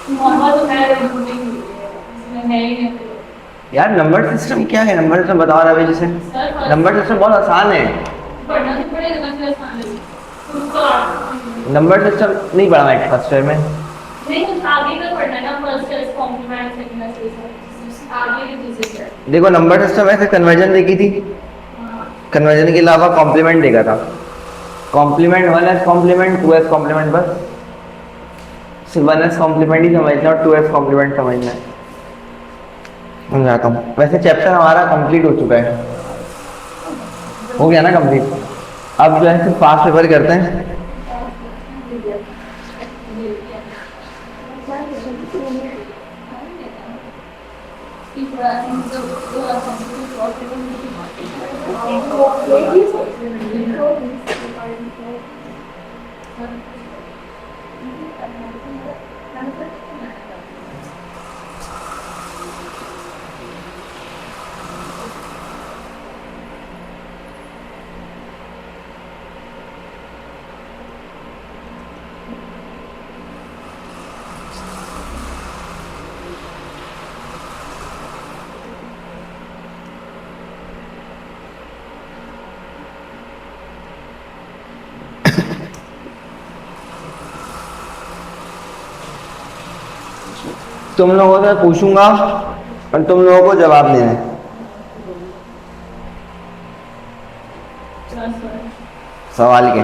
Normal तो है नहीं इसमें है ही नहीं। यार नंबर सिस्टम क्या है? नंबर सिस्टम बताओ रवि जैसे। नंबर सिस्टम बहुत आसान है। पढ़ना तो पड़ेगा ना फिर आसान है नंबर सिस्टम नहीं पढ़ा मैं फर्स्ट ईयर में। नहीं कुछ आगे का पढ़ना है ना first year complement second year आगे की चीजें है। देखो नंबर सिस्टम ऐसे कन्वर्जन देखी थी, कन्वर्जन के अलावा कॉम्प्लीमेंट देखा था। Complement 1s complement 2s complement, बस सिर्फ 1s कॉम्प्लीमेंट ही समझना और 2s कॉम्प्लीमेंट समझना है। समझाता हूँ। वैसे चैप्टर हमारा कंप्लीट हो चुका है, हो गया ना कंप्लीट। अब जो है सिर्फ पास पेपर करते हैं। तुम लोगों से पूछूंगा और तुम लोगों को जवाब देना है। सवाल के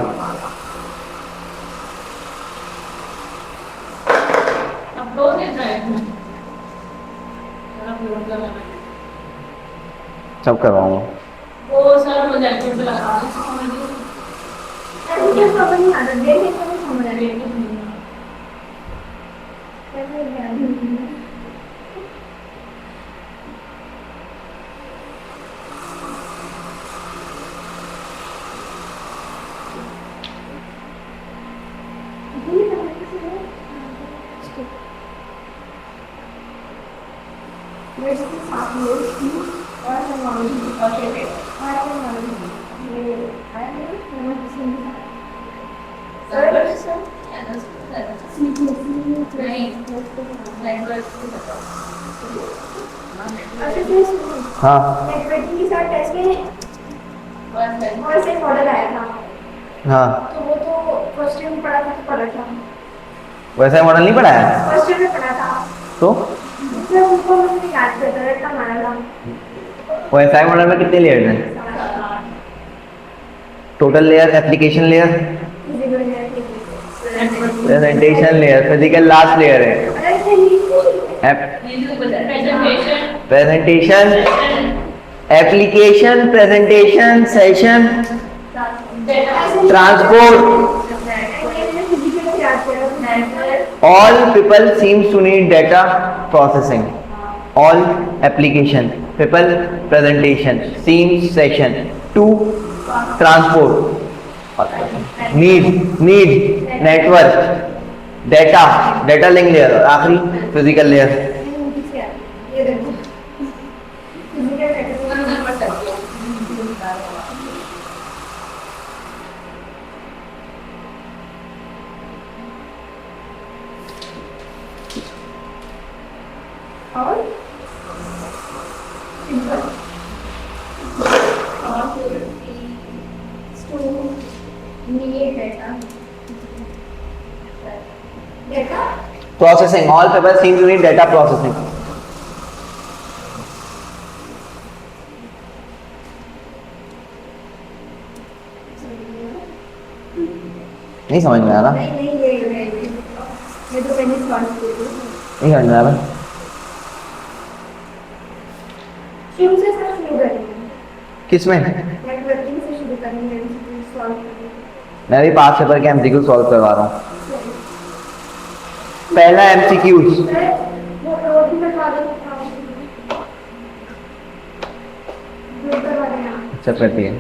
सब करवाऊंगा। वो सर प्रोजेक्ट पे लगा मुझे समझ नहीं आता देखने को नहीं समझ आ रही है हाँ नेटवर्किंग के साथ टेस्ट में और से मॉडल आया था। हाँ तो वो तो फर्स्ट ईयर में पढ़ा था तो पढ़ा था। वैसा मॉडल नहीं पढ़ाया फर्स्ट ईयर में पढ़ा था तो इसलिए उनको मुझे याद करता रहता हमारा था। वैसा मॉडल में कितने लेयर्स हैं? Total layer, application layer, presentation layer, physical last layer है। Presentation, application, presentation, session, transport. All people seems to need data processing. All application, people, presentation, seems, session, to transport, need, network, data link layer, और आखिरी physical layer। Processing, all people seem to need data processing. नहीं समझ में आ रहा? मैं तो पहले solve कर दूँ। नहीं समझ में आ रहा? शुरू से सर शुरू करेंगे। किसमें? नेटवर्किंग से शुरू करेंगे, सॉल्व करेंगे। मैं भी पास पेपर के एमसीक्यू सॉल्व करवा रहा हूँ। पहला एमसीक्यूज, अच्छा करती है।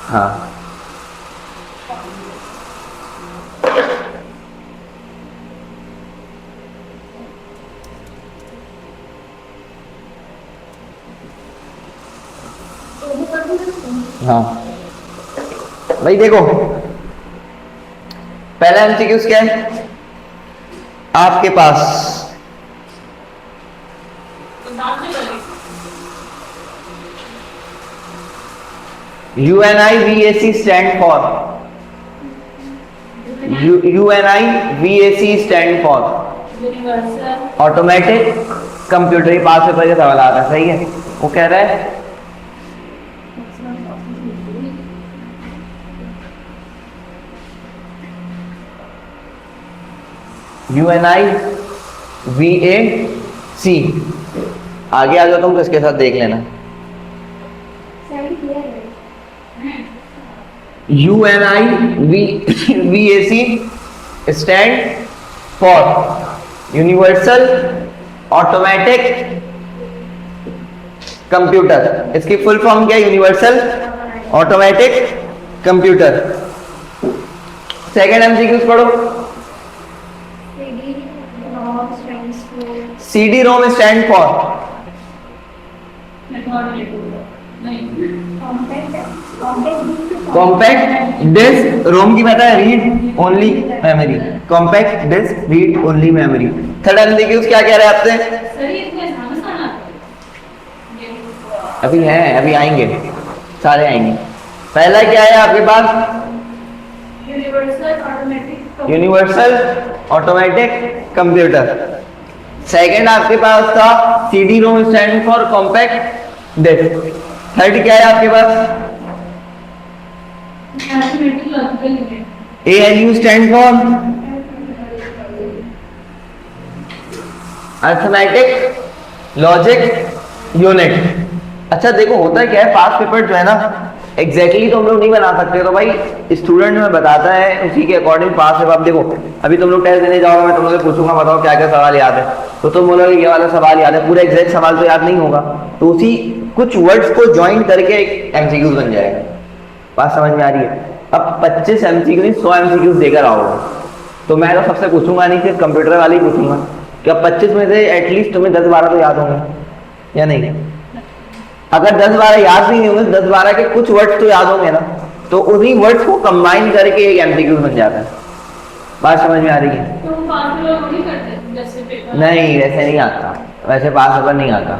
हाँ हाँ भाई देखो, पहला एमसीक्यूज क्या है? आपके पास UNIVAC stand for UNIVAC stand for universal automatic computer. Pass paper के सवाल आता है, सही है। वो कह रहा है UNIVAC। आगे आ जाओ तुम, तो इसके साथ देख लेना। साइड क्लियर है UNIVAC stand for universal automatic computer. इसकी फुल फॉर्म क्या है? Universal automatic computer. Second MCQs पढ़ो। CD CD-ROM ROM stands for stand for compact disc. ROM की पता है? Read only memory. Compact disc read only memory. Third MCQs क्या कह रहे हैं आपसे? अभी हैं, अभी आएंगे, सारे आएंगे। पहला क्या है आपके पास? Universal automatic computer. सेकंड आपके पास था CD-ROM stand for compact disc. Third क्या है आपके पास? ALU stand for arithmetic logic unit. अच्छा देखो, होता क्या है, पास पेपर जो है ना एग्जैक्टली तो हम लोग नहीं बना सकते, तो भाई स्टूडेंट में बताता है उसी के अकॉर्डिंग पास पेपर। अब देखो, अभी तुम लोग टेस्ट देने जाओगे, मैं तुम लोग से पूछूंगा बताओ क्या क्या सवाल याद है, तो तुम बोलोगे ये वाला सवाल याद है। पूरा एग्जैक्ट सवाल तो याद नहीं होगा, तो उसी कुछ वर्ड्स को ज्वाइन करके एक एमसीक्यू बन जाएगा। बात समझ में आ रही है? अब 25 एमसीक्यू नहीं 100 एमसीक्यू देकर आओगे, तो मैं तो सबसे पूछूंगा नहीं, सिर्फ कंप्यूटर वाले ही पूछूंगा। क्या 25 में से एटलीस्ट तुम्हें 10-12 तो याद होंगे या नहीं? अगर 10-12 याद नहीं होंगे, 10-12 के कुछ वर्ड्स तो याद होंगे ना, तो उन्हीं वर्ड्स को कंबाइन करके एक एमसीक्यू बन जाता है। बात समझ में आ रही है? नहीं, वैसे नहीं आता, वैसे पास पेपर नहीं आता।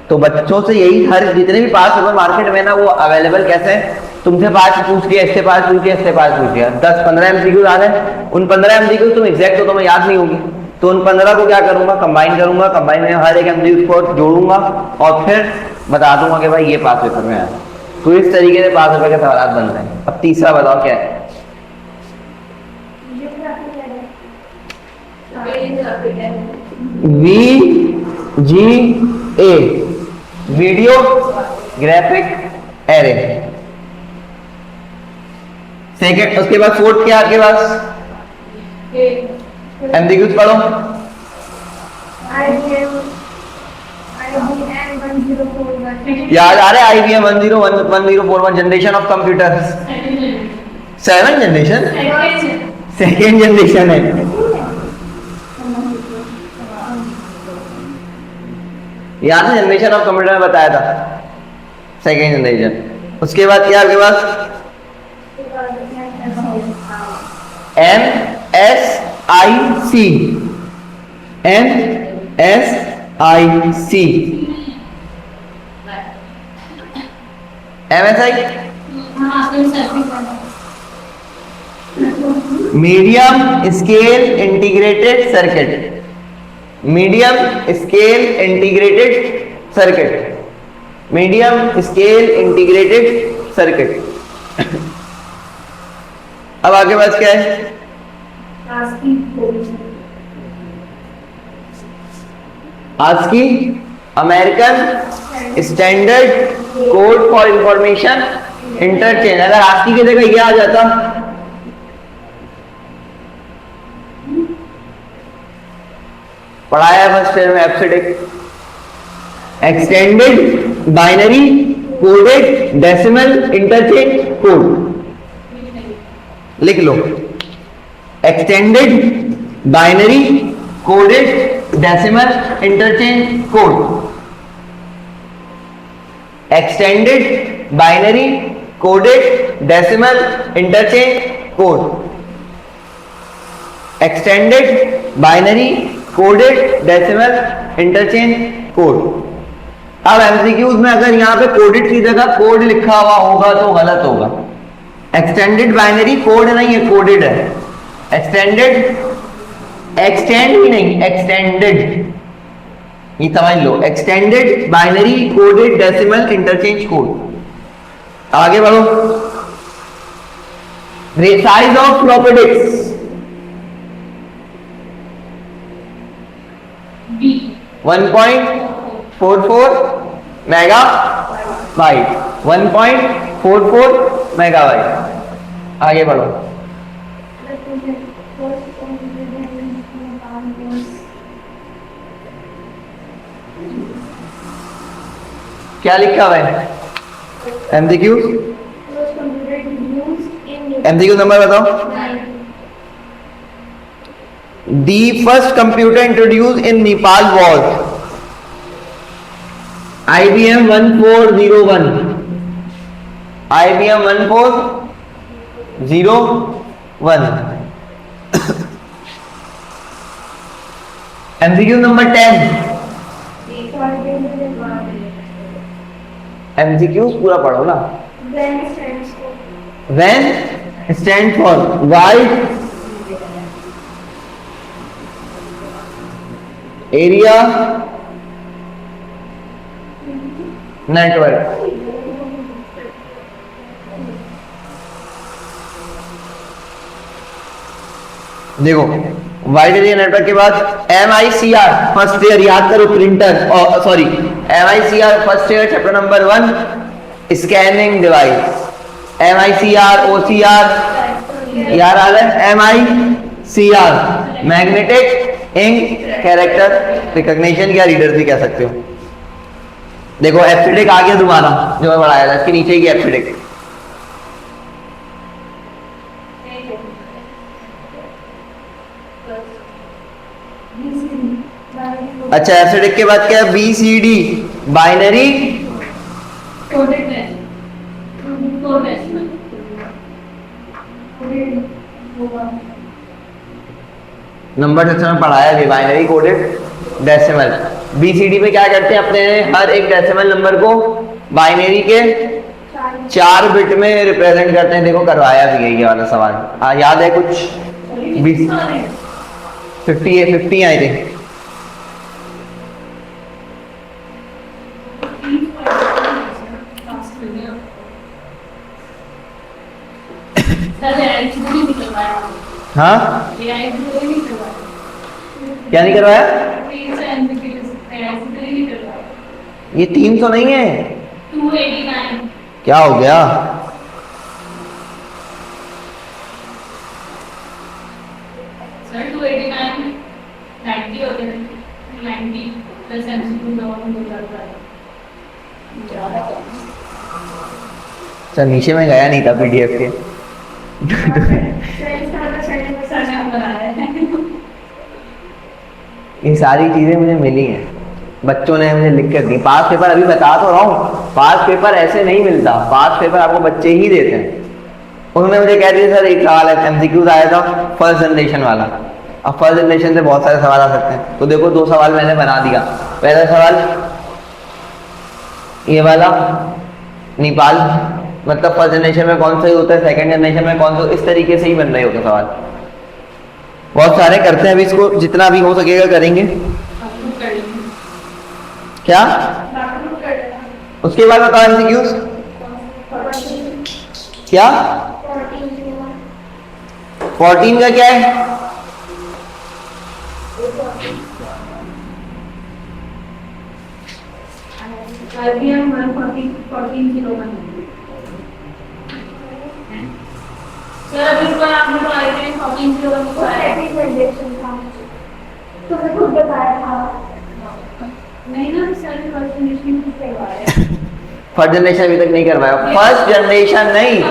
तो बच्चों से यही, हर जितने भी पास पेपर मार्केट में ना वो अवेलेबल कैसे है, तुमसे पास पूछ लिया, इससे पास पूछ लिया, इससे पास पूछ लिया, 10-15 एमसीक्यू आ रहे हैं। उन 15 एमसीक्यू तुम एग्जैक्ट तो तुम्हें याद नहीं होगी, तो उन 15 को क्या करूंगा, कंबाइन करूंगा, कंबाइन में हर एक एमसीक्यू को जोड़ूंगा और फिर बता दूंगा कि भाई ये पास पेपर में आया। तो इस तरीके से पास पेपर के सवाल बनते हैं। अब तीसरा बताओ क्या है? VGA video graphic array. Second, उसके बाद फोर्थ क्या आपके पास? एमसीक्यूज पढ़ो। याद आ रहा है? IBM 1041 generation of computer. 7 generation, second generation है। याद है? जनरेशन ऑफ कंप्यूटर में बताया था, सेकेंड जनरेशन। उसके बाद क्या आपके पास? MSIC। MSI medium scale integrated circuit. Medium scale integrated circuit. Medium scale integrated circuit. अब आगे बात क्या है? ASCII American standard code for information interchange. अगर ASCII की जगह ये आ जाता, पढ़ाया फर्स्ट ईयर में EBCDIC, extended binary coded decimal interchange code. लिख लो, extended binary coded decimal interchange code. Extended binary coded decimal interchange code. Extended binary coded decimal interchange code. अब एमसीक्यूज में अगर यहाँ पे कोडेड की जगह कोड लिखा हुआ होगा तो गलत होगा। एक्सटेंडेड बाइनरी कोड नहीं है, कोडेड है। एक्सटेंडेड एक्सटेंड भी नहीं, एक्सटेंडेड, ये समझ लो। Extended binary coded decimal interchange code. आगे बढ़ो। Size of floppy disk B 1.44 megabyte, 1.44 megabyte. आगे बढ़ो। क्या लिखा हुआ है? एमसीक्यू, एमसीक्यू नंबर बताओ। The first computer introduced in Nepal was IBM 1401. IBM 1401. MCQ number 10. MCQ पूरा पढ़ो ना। When stands for wide area network। देखो वाइड एरिया नेटवर्क के बाद MICR फर्स्ट ईयर याद करो, printer, sorry MICR first year chapter number 1 scanning device. MICR OCR यार आ रहा है। MICR magnetic ink character recognition, या रीडर भी कह सकते हो। देखो एप्सिडिक आ गया दोबारा, जो मैं पढ़ाया था, इसके नीचे ही एप्सिडिक। अच्छा एप्सिडिक के बाद क्या है? BCD binary coded decimal. Number section में पढ़ाया भी, बाइनरी कोडेड डेसिमल। BCD में क्या करते हैं? अपने हर एक डेसिमल नंबर को बाइनरी के 4 बिट में रिप्रेजेंट करते हैं। देखो करवाया भी है ये वाला सवाल, याद है कुछ? 50 आए थे। हाँ क्या नहीं करवाया? ये 300 नहीं है, 289। क्या हो गया? सर 289 90 होते हैं, 90 प्लस MCQ दोनों हो जाता है। सर नीचे में गया नहीं था PDF के। सर ने बनाया है। ये सारी चीजें मुझे मिली हैं, बच्चों ने मुझे लिख कर दी। पास पेपर अभी बता तो रहा हूँ, पास पेपर ऐसे नहीं मिलता, पास पेपर आपको बच्चे ही देते हैं। उन्होंने मुझे कह दिया सर एक सवाल है, MCQ आया था फर्स्ट जनरेशन वाला। अब फर्स्ट जनरेशन से बहुत सारे सवाल आ सकते हैं, तो देखो 2 सवाल मैंने बना दिया। पहला सवाल ये वाला, नेपाल मतलब फर्स्ट जनरेशन में कौन सा ही होता है, सेकंड जनरेशन में कौन सा, इस तरीके से ही बन रहे होते सवाल। बहुत सारे करते हैं, अभी इसको जितना भी हो सकेगा करेंगे। क्या उसके बाद बताओ MCQs क्या? 14 का क्या है? IBM 1401। सर अभी रुको, आपने तो IBM 1401 को आया तो मैं खुद बताया था। नहीं ना सर, फर्स्ट जनरेशन को करवाया। फर्स्ट जनरेशन अभी तक नहीं करवाया। फर्स्ट जनरेशन नहीं,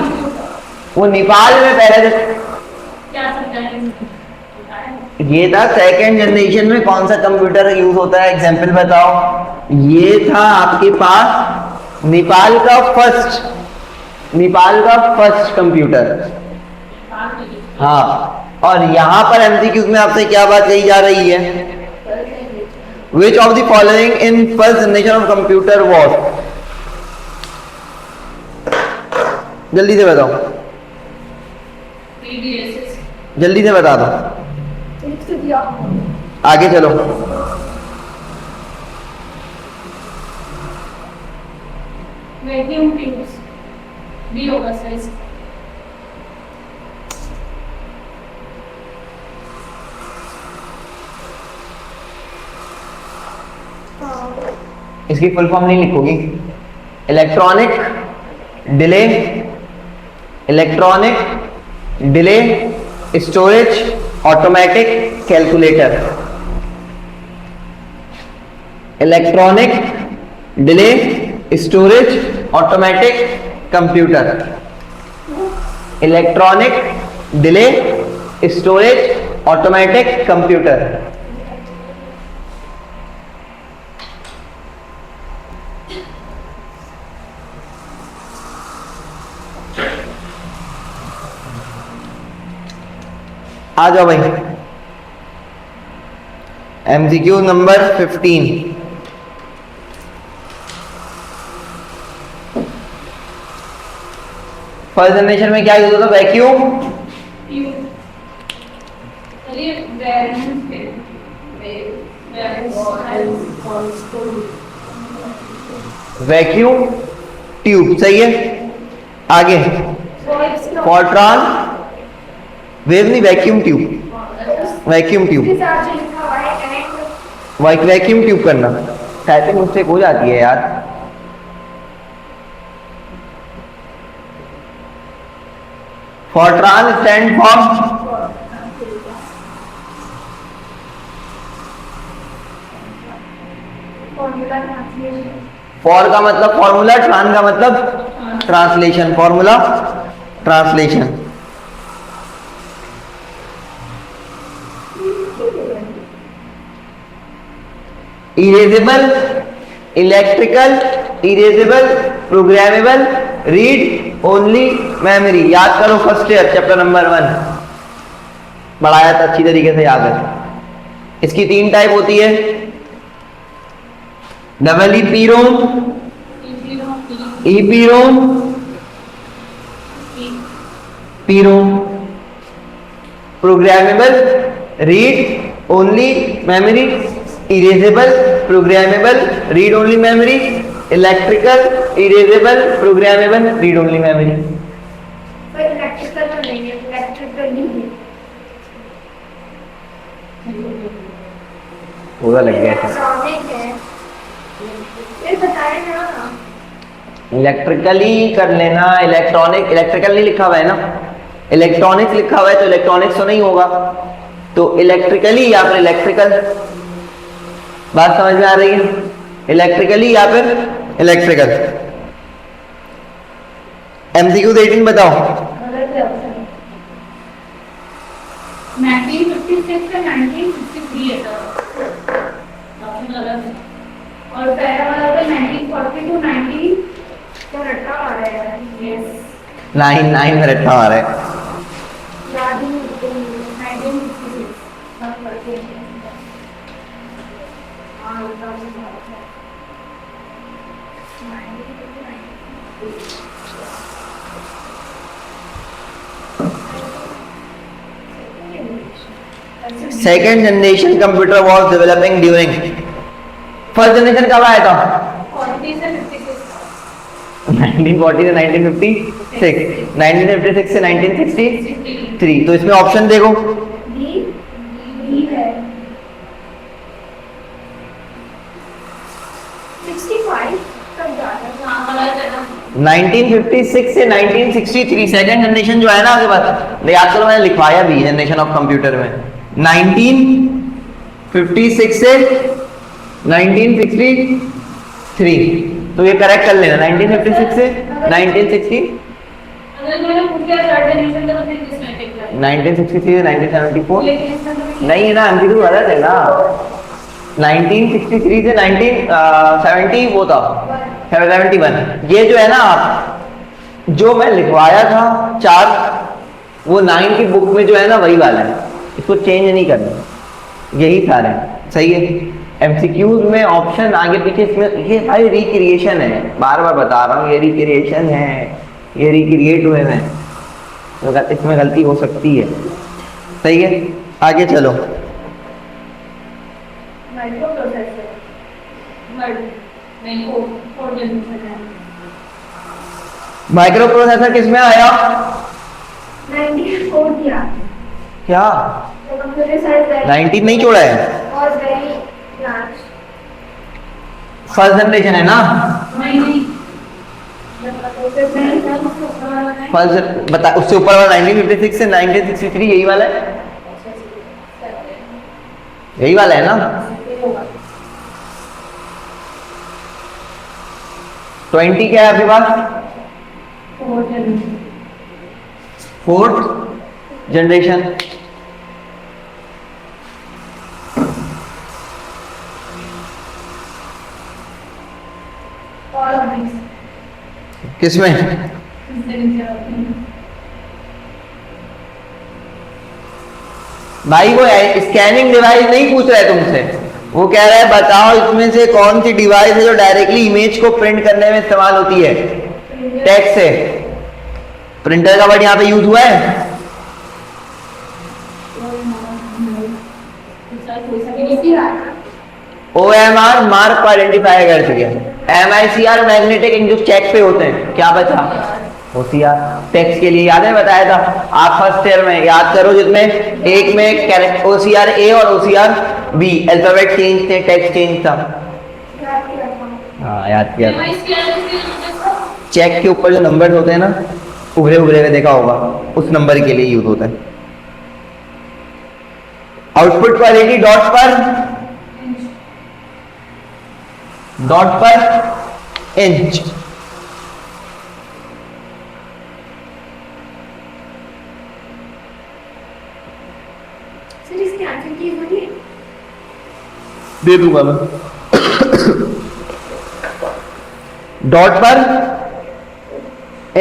वो नेपाल में पहले क्या सकता है? ये था सेकंड जनरेशन में कौन सा कंप्यूटर यूज होता है, एग्जांपल बताओ। ये था आपके पास नेपाल का फर्स्ट कंप्यूटर। हाँ और यहां पर एमसीक्यूज में आपसे क्या बात कही जा रही है? Which of the following in first generation of computer was, जल्दी से बताओ, PDSS, जल्दी से बता दो, लिख तो दिया। आगे चलो। वैक्यूम ट्यूब्स भी होगा सर इसका। इसकी फुल फॉर्म नहीं लिखोगी? Electronic delay, electronic delay storage automatic calculator, electronic delay storage automatic computer, electronic delay storage automatic computer. आ जाओ भाई, एमसीक्यू नंबर 15। फर्स्ट जनरेशन में क्या यूज होता था? Vacuum tube. चलिए वैरेंस पे वैक्यूम ट्यूब, सही है। आगे फॉर्ट्रॉन वेव नहीं, vacuum tube, vacuum tube, vacuum tube करना। टाइपिंग मिस्टेक हो जाती है यार। फॉर्ट्रॉन स्टैंड फॉर, फॉर का मतलब फॉर्मूला, ट्रान का मतलब translation, formula translation. Erasable, electrical, erasable, programmable, read only memory. याद करो फर्स्ट ईयर चैप्टर नंबर 1 पढ़ाया था, अच्छी तरीके से याद है। इसकी 3 टाइप होती है, double EPROM, EPROM, PROM. Programmable, read only memory, erasable, programmable, read only memory, electrical, erasable, programmable, read only memory. Electrical में नहीं है, इलेक्ट्रिकल नहीं है। पूरा लग गया था। इलेक्ट्रॉनिक है, ये बताया ना। इलेक्ट्रिकली कर लेना, इलेक्ट्रॉनिक, इलेक्ट्रिकल नहीं लिखा हुआ है ना, इलेक्ट्रॉनिक्स लिखा हुआ है तो इलेक्ट्रॉनिक्स तो नहीं होगा, तो इलेक्ट्रिकली या फिर इलेक्ट्रिकल। बात समझ में आ रही है? इलेक्ट्रिकली या फिर इलेक्ट्रिकल। एमसीक्यू 18 बताओ। 1956 से 1963 है सर, ऑप्शन अलग है। और पहला वाला होगा 1940 to 19 क्या रट्टा आ रहा है? यस 9 में रखा आ रहा है। याद ही नहीं। 1966 सब पढ़ते हैं। हाँ, उतना भी नहीं है। Second generation computer was developing during, first generation कब आया था? 40 से 56 1940 से 1956, 1956 से 1963। तो इसमें ऑप्शन देखो, डी है 65 कब जाता है? हाँ वाला चला 1956 से 1963 सेकेंड जनरेशन जो है ना, आगे बात याद करो, मैंने लिखवाया भी जनरेशन ऑफ कंप्यूटर में। 1956 से 1963, तो ये करेक्ट कर लेना, 1956 से 1960, अगर मैंने पूछ लिया थर्ड जनरेशन का तो फिर किसमें टिक जाएगा? 1963 से 1974। लेकिन इसका तो नहीं है ना, एमसीक्यू गलत है ना। 1963 से 1970 वो था 71। ये जो है ना, आप जो मैं लिखवाया था 4 वो 9 की बुक में जो है ना वही वाला है, इसको चेंज नहीं करना, यही सारे हैं, सही है। एमसीक्यूज में ऑप्शन आगे पीछे, इसमें ये भाई रिक्रिएशन है, बार बार बता रहा हूँ, ये रिक्रिएशन है, ये रिक्रिएट हुए हैं, तो इसमें गलती हो सकती है, सही है। आगे चलो। माइक्रो प्रोसेसर नहीं फोर जनरेशन है। माइक्रो प्रोसेसर किस में आया? 94 दिया। क्या तो कंप्यूटर साइंस 19 नहीं छोड़ा है? और वेरी लार्ज। फर्स्ट जनरेशन है ना? नहीं फर्स्ट बता, उससे ऊपर वाला 1956 से 1963 यही वाला है, यही वाला है ना? 20 क्या है आपके पास? Fourth generation. किसमें? भाई वो स्कैनिंग डिवाइस नहीं पूछ रहा है तुमसे, वो कह रहा है बताओ इसमें से कौन सी डिवाइस है जो डायरेक्टली इमेज को प्रिंट करने में इस्तेमाल होती है टेक्स्ट से। प्रिंटर का वर्ड यहाँ पे यूज हुआ है? OMR मार्क को आइडेंटिफाई कर चुके हैं। MICR मैग्नेटिक इंक जो चेक पे होते हैं, क्या बचा? OCR टेक्स्ट के लिए याद है, बताया था आप फर्स्ट ईयर में, याद करो, जिसमें एक में OCR A और OCR B अल्फाबेट चेंज थे, टेक्स्ट चेंज था। हाँ याद किया। चेक के ऊपर जो नंबर होते हैं ना, उभरे उभरे हुए देखा होगा, उस नंबर के लिए यूज होता है। आउटपुट क्वालिटी डॉट पर इंच। सर इसके आंसर की बोलिए। दे दूंगा मैं। डॉट पर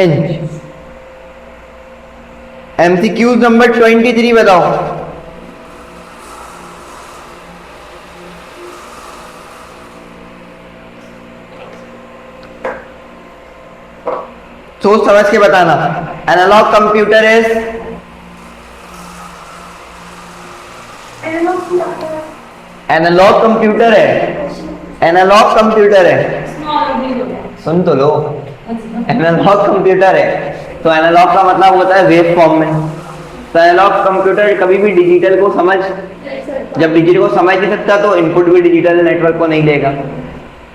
इंच। MCQ नंबर 23 बताओ। सोच समझ के बताना। Analogue computer is, analogue computer है, एनालॉग कंप्यूटर है, सुन तो लो, एनालॉग कंप्यूटर है, तो एनालॉग का मतलब होता है वेव फॉर्म में। तो एनालॉग कंप्यूटर कभी भी डिजिटल को समझ, जब डिजिटल को समझ नहीं सकता तो इनपुट भी डिजिटल नेटवर्क को नहीं लेगा।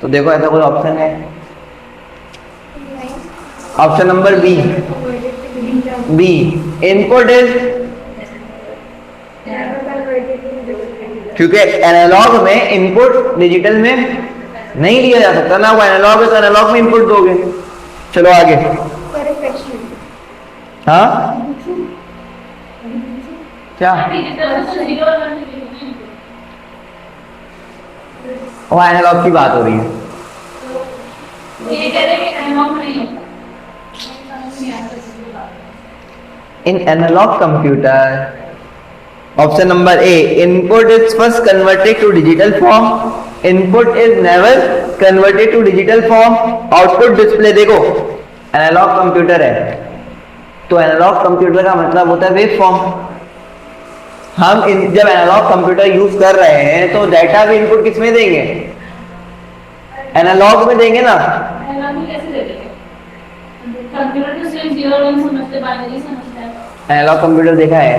तो देखो ऐसा कोई ऑप्शन है? Option number B, B input is, क्योंकि एनालॉग में इनपुट डिजिटल में नहीं लिया जा सकता ना, वो एनालॉग है तो एनालॉग में इनपुट दोगे। चलो आगे। हाँ क्या? वो एनालॉग की बात हो रही है। In analog computer, option number A, input is first converted to digital form, input is never converted to digital form, output display। देखो एनालॉग कंप्यूटर है तो एनालॉग कंप्यूटर का मतलब होता है वेव फॉर्म। हम जब एनालॉग कंप्यूटर यूज कर रहे हैं तो डाटा भी इनपुट किस में देंगे? एनालॉग में देंगे ना। एनालॉग कंप्यूटर देखा है?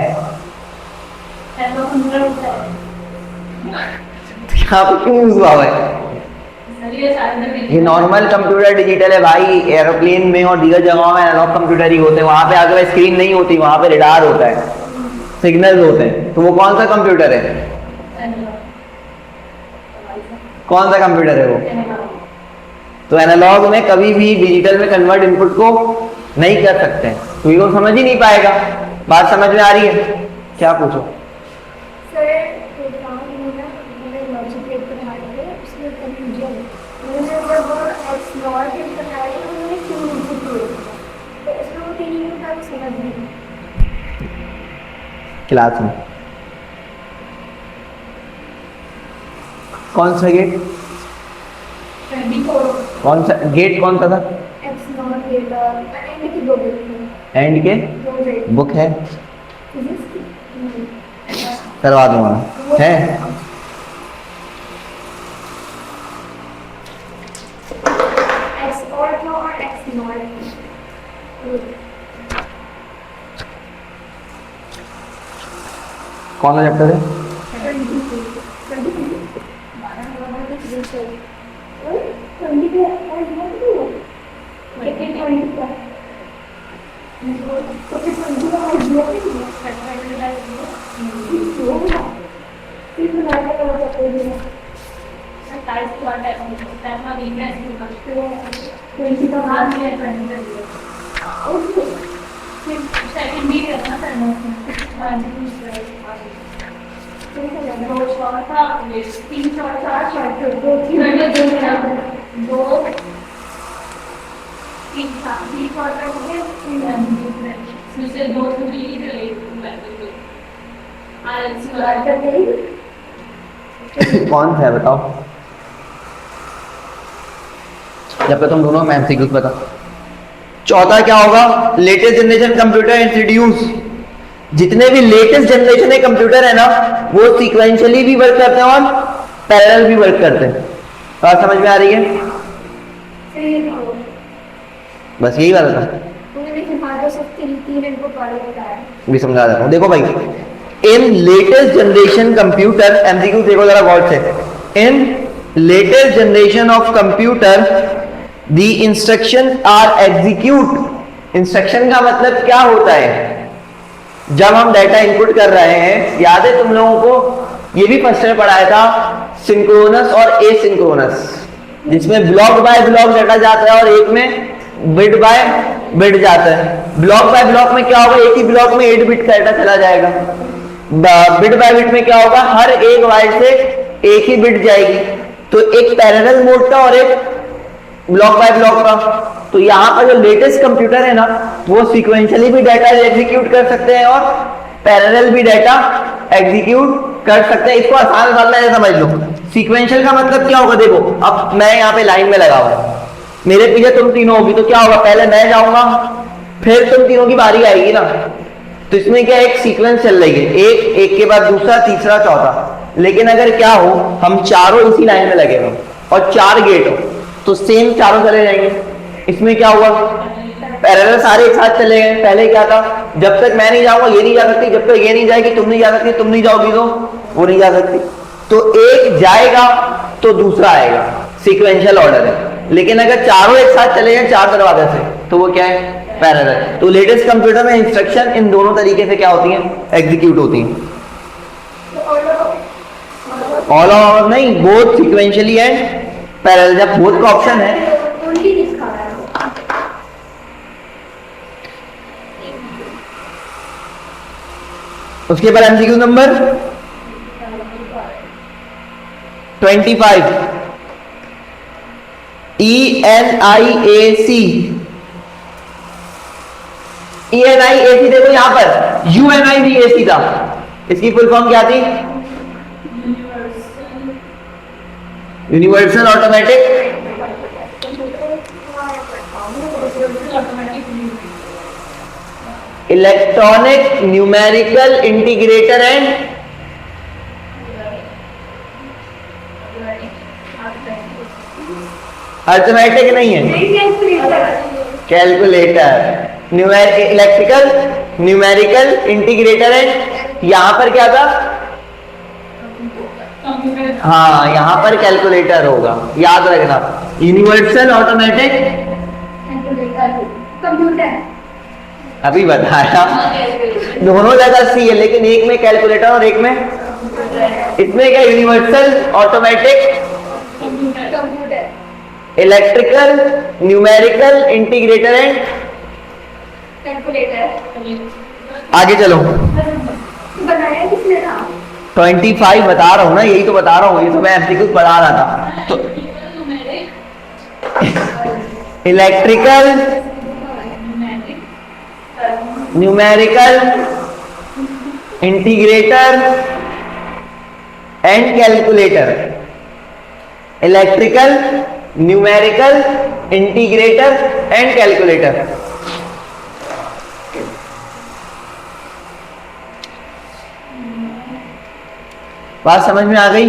यहाँ पे क्यों यूज हुआ है? ये नॉर्मल कंप्यूटर डिजिटल है भाई, एरोप्लेन में और दीगर जगहों में एनालॉग कंप्यूटर ही होते हैं, वहां पे आगे स्क्रीन नहीं होती, वहां पे रडार होता है, सिग्नल्स होते हैं। तो वो कौन सा कंप्यूटर है? कौन सा कंप्यूटर है वो? तो एनालॉग में कभी भी डिजिटल में कन्वर्ट इनपुट को नहीं कर सकते, तो ये समझ ही नहीं पाएगा। बात समझ में आ रही है? क्या पूछो? क्लास में। कौन सा गेट, 24 कौन सा गेट, कौन सा था? X नॉट गेट एंड की दो गेट एंड के दो गेट बुक है, फिजिक्स करवा दूंगा है। X और था और X नॉट कौन सा चैप्टर है? 2 कौन सा है बताओ, जब तक तुम दोनों मैम से कुछ बताओ। चौथा क्या होगा? Latest generation computer introduce. जितने भी लेटेस्ट जनरेशन के कंप्यूटर है ना, वो सीक्वेंशियली भी वर्क करते हैं और पैरेलल भी वर्क करते हैं। बात समझ में आ रही है? बस यही बात था, भी समझा देता हूँ। देखो भाई, in latest generation computer, MCQ देखो जरा गौर से। In latest generation of computer the instruction are execute. Instruction का मतलब क्या होता है? जब हम डाटा इनपुट कर रहे हैं, याद है तुम लोगों को, ये भी फर्स्ट में पढ़ाया था, सिंक्रोनस और एसिंक्रोनस, जिसमें ब्लॉक बाय ब्लॉक डाटा जाता है और एक में बिट बाय बिट जाता है। ब्लॉक बाय ब्लॉक में क्या होगा? एक ही ब्लॉक में 8 बिट का डाटा चला जाएगा। बिट बाय बिट में क्या होगा? हर एक बाइट से एक ही बिट जाएगी। तो एक पैरेलल मोड का और एक ब्लॉक बाय ब्लॉक का। तो यहाँ पर जो लेटेस्ट कंप्यूटर है ना, वो सीक्वेंशियली भी डाटा एग्जीक्यूट कर सकते हैं और पैरेलल भी डाटा एग्जीक्यूट कर सकते हैं। इसको आसान भाषा में समझ लो। सीक्वेंशियल का मतलब क्या होगा? देखो, अब मैं यहाँ पे लाइन में लगा हुआ, मेरे पीछे तुम तीनों होगी, तो क्या होगा? पहले मैं जाऊंगा, फिर तुम तीनों की बारी आएगी ना। तो इसमें क्या, एक सीक्वेंस चल रही है, एक के बाद दूसरा, तीसरा, चौथा। लेकिन अगर क्या हो, हम चारों इसी लाइन में लगे हो और 4 गेट हो, तो सेम चारों चले जाएंगे। इसमें क्या हुआ? पैरेलल सारे एक साथ चले गए। पहले क्या था? जब तक मैं नहीं जाऊंगा ये नहीं जा सकती, जब तक ये नहीं जाएगी तुम नहीं जा सकती, तुम नहीं जाओगी तो वो नहीं जा सकती। तो एक जाएगा तो दूसरा आएगा, सीक्वेंशियल ऑर्डर है। लेकिन अगर चारों एक साथ चले गए 4 दरवाजे से, तो वो क्या है? पैरेलल। तो लेटेस्ट कंप्यूटर में इंस्ट्रक्शन इन दोनों तरीके से क्या होती हैं? एग्जीक्यूट होती हैं। ऑल और नहीं, बोथ सीक्वेंशियली एंड पैरेलल। जब बोथ का ऑप्शन है, उसके बाद एमसीक्यू नंबर 25, ENIAC। ENIAC देखो यहां पर UNIVAC था, इसकी फुल फॉर्म क्या थी? Universal automatic electronic numerical integrator and arithmetic नहीं है, calculator. Electrical numerical integrator and, यहां पर क्या था? हाँ, यहां पर कैलकुलेटर होगा, याद रखना। यूनिवर्सल ऑटोमेटिक कंप्यूटर अभी बताया, दोनों जगह सी है, लेकिन एक में कैलकुलेटर और एक में, इसमें क्या? Universal automatic computer electrical numerical integrator and calculator. आगे चलो। बनाया किसने था? 25 बता रहा हूँ ना, यही तो बता रहा हूँ, ये तो मैं एमसीक्यू पढ़ा रहा था। तो electrical numerical integrator and calculator, electrical, numerical, integrator and calculator. बात समझ में आ गई?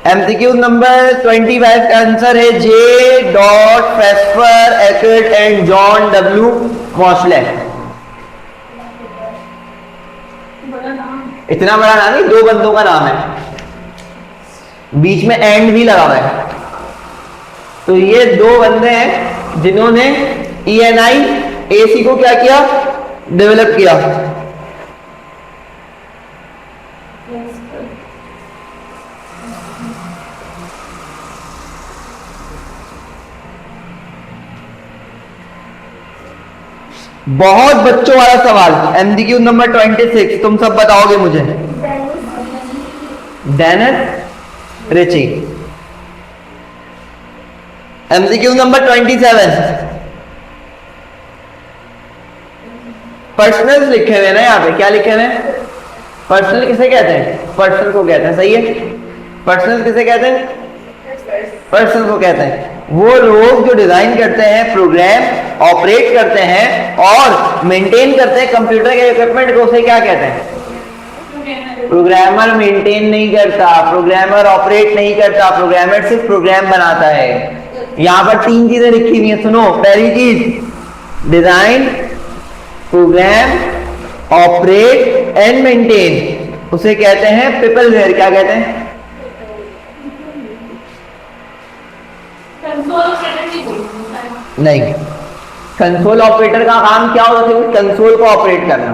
एमसीक्यू नंबर 25 का आंसर है J dot Presper Eckert and John W Mauchly. बड़ा नाम। इतना बड़ा नाम नहीं, 2 बंदों का नाम है, बीच में एंड भी लगा हुआ है। तो ये 2 बंदे हैं जिन्होंने ENIAC को क्या किया, डेवलप किया। बहुत बच्चों वाला सवाल, एमसीक्यू नंबर 26, तुम सब बताओगे मुझे। Dennis Ritchie. MCQ number 27, personal लिखे हुए ना यहाँ पे, क्या लिखे हुए? पर्सनल किसे कहते हैं? पर्सनल को कहते हैं, सही है। पर्सनल किसे कहते हैं? पर्सनल को कहते हैं वो लोग जो डिजाइन करते हैं, प्रोग्राम ऑपरेट करते हैं और मेंटेन करते हैं कंप्यूटर के इक्विपमेंट को, उसे क्या कहते हैं? प्रोग्रामर मेंटेन नहीं करता, प्रोग्रामर ऑपरेट नहीं करता, प्रोग्रामर सिर्फ प्रोग्राम बनाता है। यहां पर 3 चीजें लिखी हुई हैं, सुनो। पहली चीज design, program, operate and maintain, उसे कहते हैं पीपलवेयर। क्या कहते हैं? नहीं, कंसोल ऑपरेटर का काम क्या होता है? कंसोल को ऑपरेट करना।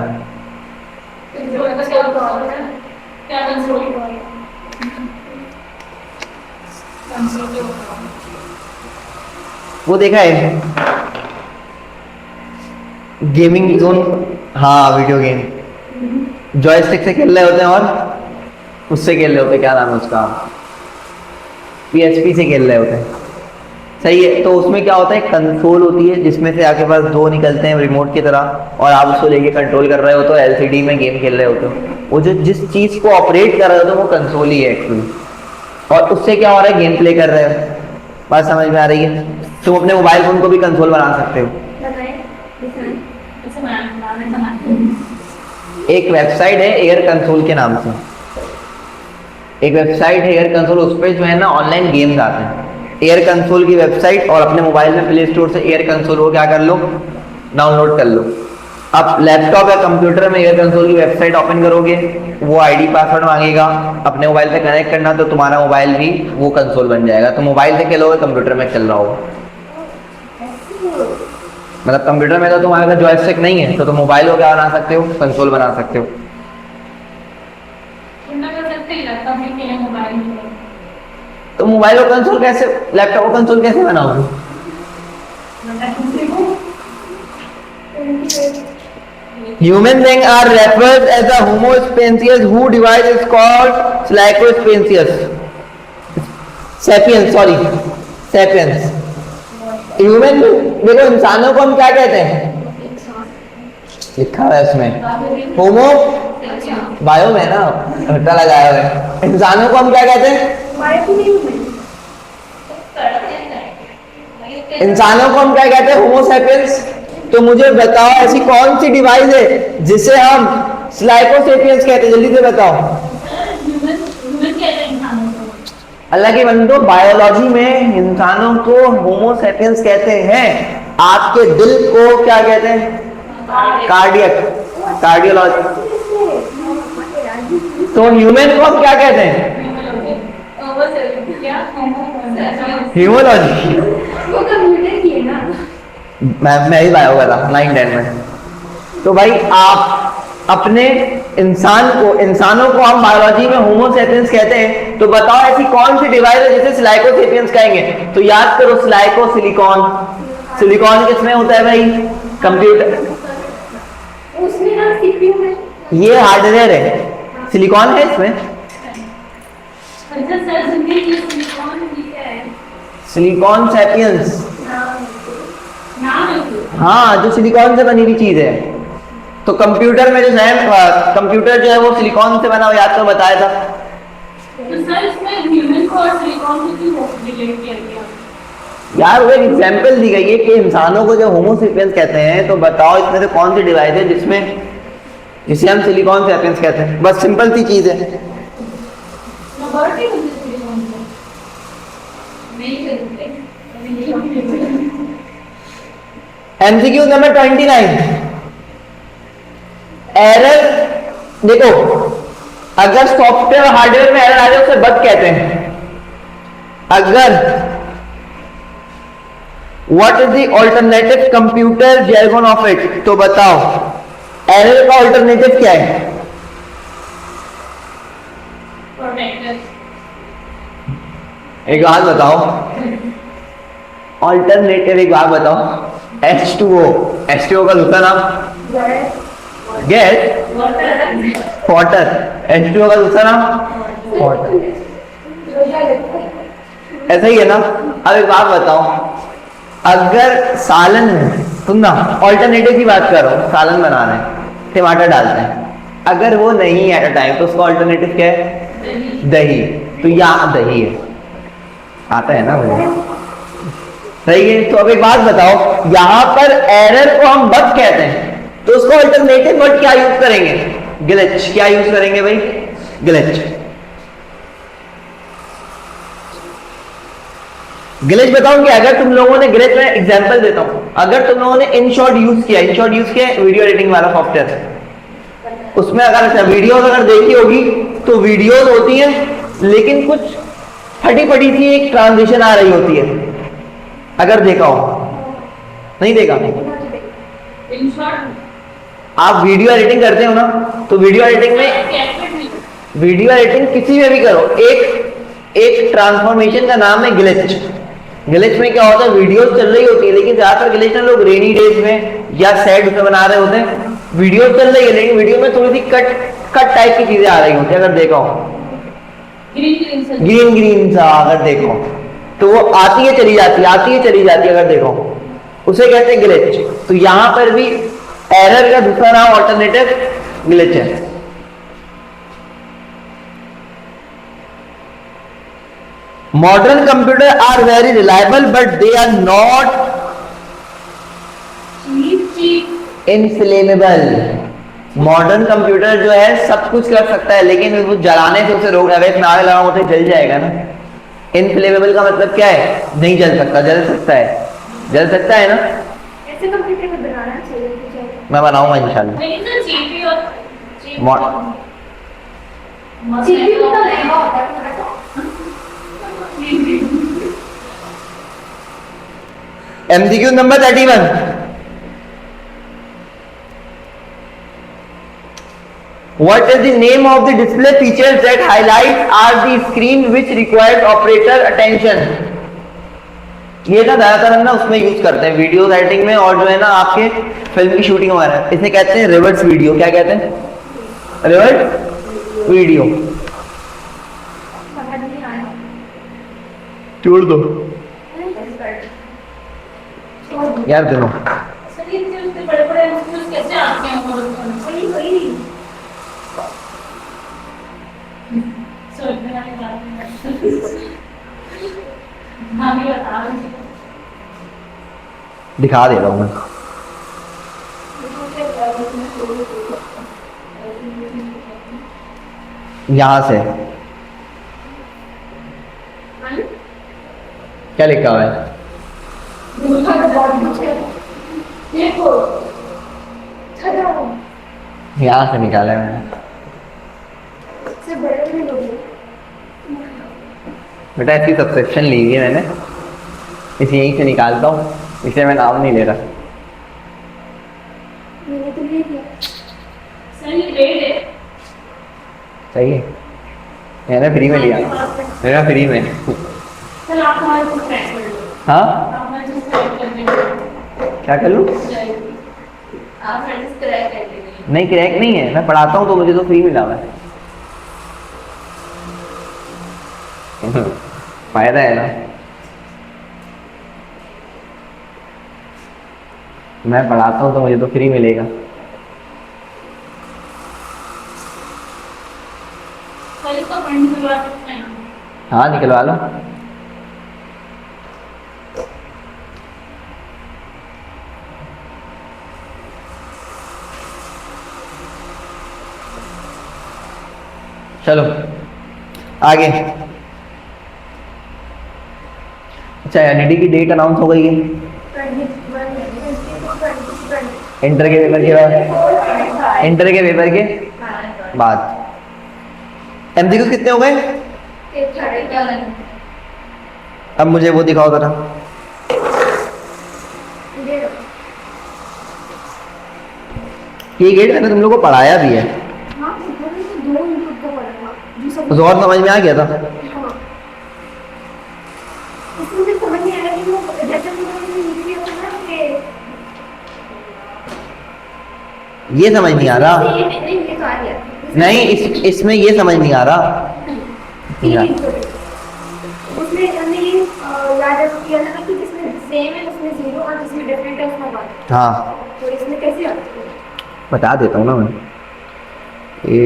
क्या कंसोल? वो देखा है गेमिंग जोन? हाँ, वीडियो गेम जॉयस्टिक से खेल रहे होते हैं और उससे खेल रहे होते हैं, क्या नाम है उसका, PSP से खेल रहे होते हैं, सही है। तो उसमें क्या होता है, कंसोल होती है जिसमें से आपके पास 2 निकलते हैं रिमोट की तरह, और आप उसको लेके कंट्रोल कर रहे हो तो LCD में गेम खेल रहे होते हो। वो जो जिस चीज को ऑपरेट कर रहे हो तो वो कंसोल ही है एक्चुअली, और उससे क्या हो रहा है, गेम प्ले कर रहे हो। बात समझ में आ रही है? तुम अपने मोबाइल फोन को भी कंसोल बना सकते हो। एक वेबसाइट है एयर कंसोल के नाम से, एक वेबसाइट है एयर कंसोल, उस पर जो है ना ऑनलाइन गेम्स आते हैं। एयर कंसोल की वेबसाइट, और अपने मोबाइल में प्ले स्टोर से एयर कंसोल को क्या कर लो, डाउनलोड कर लो। अब लैपटॉप या कंप्यूटर में एयर कंसोल की वेबसाइट ओपन करोगे, वो आईडी पासवर्ड मांगेगा, अपने मोबाइल पे कनेक्ट करना, तो तुम्हारा मोबाइल भी वो कंसोल बन जाएगा। तो मोबाइल से खेलोगे, कंप्यूटर में चल रहा होगा। मतलब कंप्यूटर में तो तुम्हारे पास जॉयस्टिक नहीं है, तो तुम मोबाइल को क्या बना सकते हो, कंसोल बना सकते हो। तो मोबाइल को कंसोल कैसे, लैपटॉप को कंसोल कैसे बनाओगे? Human beings are referred as a Homo sapiens, whose device is called Sligo sapiens. Sapiens, sorry, sapiens. Human, देखो इंसानों को हम क्या कहते हैं? लिखा है इसमें होमो, बायो में ना घटा लगाया हुआ है। इंसानों को हम क्या कहते हैं? इंसानों को हम क्या कहते हैं? Homo sapiens. तो मुझे बताओ ऐसी कौन सी डिवाइस है जिसे हम स्लाइको सेपियंस कहते हैं? जल्दी से बताओ। अल्लाह के बंदो, बायोलॉजी में इंसानों को होमो सैपियंस कहते हैं। आपके दिल को क्या कहते हैं? Cardiac, cardiology. तो ह्यूमन को हम क्या कहते हैं? ह्यूमोलॉजी। मैं ही बायो था 9-10 में। तो भाई आप अपने इंसानों को हम बायोलॉजी में होमो सेपियंस कहते हैं। तो बताओ ऐसी कौन सी डिवाइस है जिसे स्लाइको सेपियंस कहेंगे? तो याद करो, स्लाइको सिलिकॉन। सिलिकॉन किसमें होता है भाई? कंप्यूटर, उसमें ना सीपीयू है, ये हार्डवेयर है, सिलिकॉन है इसमें। सिलिकॉन सैपियंस, हाँ, जो सिलिकॉन से बनी हुई चीज है। तो कंप्यूटर में जो है कंप्यूटर जो है वो सिलिकॉन से बना हुआ, याद तो बताया था। तो सर इसमें ह्यूमन को और सिलिकॉन को क्यों रिलेट किया गया? यार वो एक एग्जाम्पल दी गई है कि इंसानों को जब होमो सेपियंस कहते हैं तो बताओ इसमें से कौन सी डिवाइस है जिसे हम सिलिकॉन सेपियंस कहते हैं। बस सिंपल सी चीज है। लेबोरेटरी में सिलिकॉन को नहीं करते। एमसीक्यू नंबर 29, एरर देखो, अगर सॉफ्टवेयर और हार्डवेयर में एरर आ जाए उसे बग कहते हैं। अगर what is the alternative computer jargon of it, तो बताओ एरर का ऑल्टरनेटिव क्या है? प्रोटेक्टर। एक बात बताओ, ऑल्टरनेटिव एक बात बताओ, H2O, H2O का दूसरा नाम गैस, वाटर, H2O का दूसरा नाम वाटर, ऐसा ही है ना। अब एक बात बताओ, अगर सालन में, सुनना ऑल्टरनेटिव की बात कर रहा हूं, सालन बना रहे हैं, टमाटर डालते हैं, अगर वो नहीं है एट अ टाइम तो उसका ऑल्टरनेटिव क्या है? दही। तो यहाँ दही है, आता है ना वो, सही है। तो अब एक बात बताओ, यहां पर एरर को हम बग कहते हैं तो उसको अल्टरनेटिव वर्ड क्या यूज करेंगे? ग्लिच। क्या यूज करेंगे भाई? ग्लिच। ग्लिच बताऊं कि अगर तुम लोगों ने ग्लिच में एग्जांपल देता हूं, अगर तुम लोगों ने इनशॉट यूज किया, इनशॉट यूज किया वीडियो एडिटिंग वाला सॉफ्टवेयर, उसमें अगर वीडियोस अगर देखी होगी तो वीडियोस होती हैं लेकिन कुछ फटी पटी सी एक ट्रांजिशन आ रही होती है, अगर देखा हो, नहीं देखा? इन शॉर्ट आप वीडियो एडिटिंग करते हो ना, तो वीडियो एडिटिंग में, वीडियो एडिटिंग किसी में भी करो, एक ट्रांसफॉर्मेशन का नाम है ग्लिच। ग्लिच में क्या होता है, वीडियो चल रही होती है लेकिन ज्यादातर ग्लिच में लोग रेनी डेज में या सैड उसमें बना रहे होते हैं, वीडियो चल रही है लेकिन वीडियो में थोड़ी सी कट टाइप की चीजें आ रही होती है, अगर देखा हो, ग्रीन ग्रीन सा अगर देखो, तो वो आती है चली जाती है, आती है चली जाती है, अगर देखो उसे कहते हैं ग्लिच। तो यहां पर भी एरर का दूसरा नाम ऑल्टरनेटिव ग्लिच है। Modern computer are very reliable but they are not inflammable. Modern computer जो है सब कुछ कर सकता है लेकिन वो जलाने से उसे रोक, अगर इसमें आग लगाओ तो जल जाएगा ना। इनफ्लेमेबल का मतलब क्या है? नहीं जल सकता, जल सकता है, जल सकता है ना। ऐसे कंप्यूटर में बनाना चाहिए, मैं बनाऊंगा इंशाल्लाह। लेकिन सर जीपी और जीपी तो महंगा होता है। MCQ number 31, what is the name of the display features that highlight are the screen which requires operator attention? ये ना ज्यादातर हम ना उसमें यूज करते हैं वीडियो एडिटिंग में, और जो है ना आपके फिल्म की शूटिंग वगैरह, इसे कहते हैं रिवर्स वीडियो। क्या कहते हैं? Reverse video. समझ नहीं आया। छोड़ दो यार, देखो सर ये इतने बड़े-बड़े इंस्ट्रूमेंट्स कैसे आते हैं और वही सर मेरा हाँ भी बता रही हूँ। दिखा दे रहा हूँ मैं। यहां से क्या लिखा हुआ है? देखो यहां से निकाला है मैंने। से बड़े भी लोग बेटा इसकी सब्सक्रिप्शन ली हुई है मैंने, इसे यहीं से निकालता हूँ, इसलिए मैं नाम नहीं ले रहा। मैंने तो ले लिया। सर ये रेड है। सही है, मैंने फ्री में लिया, मेरा फ्री में। सर आप हमारे को क्रैक कर लो। हाँ आप हमारे को क्रैक कर देंगे। क्या कर लूँ? आप हमारे को क्रैक कर देंगे। नहीं क्रैक नहीं है, मैं पढ़ाता हूँ तो मुझे तो फ्री मिला हुआ है। फायदा है ना, मैं पढ़ाता हूँ तो मुझे तो फ्री मिलेगा। पॉइंट निकलवा सकते हैं। हाँ निकलवा लो। चलो आगे। अच्छा एनईडी की डेट अनाउंस हो गई है 21, इंटर के पेपर के बाद। इंटर के पेपर के बाद एमसीक्यू कितने हो गए? अब मुझे वो दिखाओ जरा। ये गेट मैंने तुम लोग को पढ़ाया भी है, कुछ और समझ में आ गया था। मुझे समझ नहीं आ रहा कि वो जैसे मुझे होता है ना कि ये समझ नहीं आ रहा। नहीं ये तो आ गया नहीं इसमें ये समझ नहीं आ रहा। उसमें हमने ये याद किया था कि जिसमें सेम है उसमें 0 और जिसमें डिफरेंट है उसमें 1। हाँ तो इसमें कैसे आता है? बता देता हूँ ना मैं। ए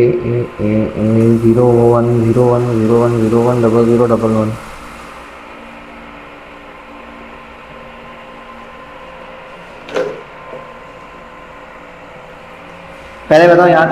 0 1 0 1 0 1 0 1 1 पहले बताओ यार।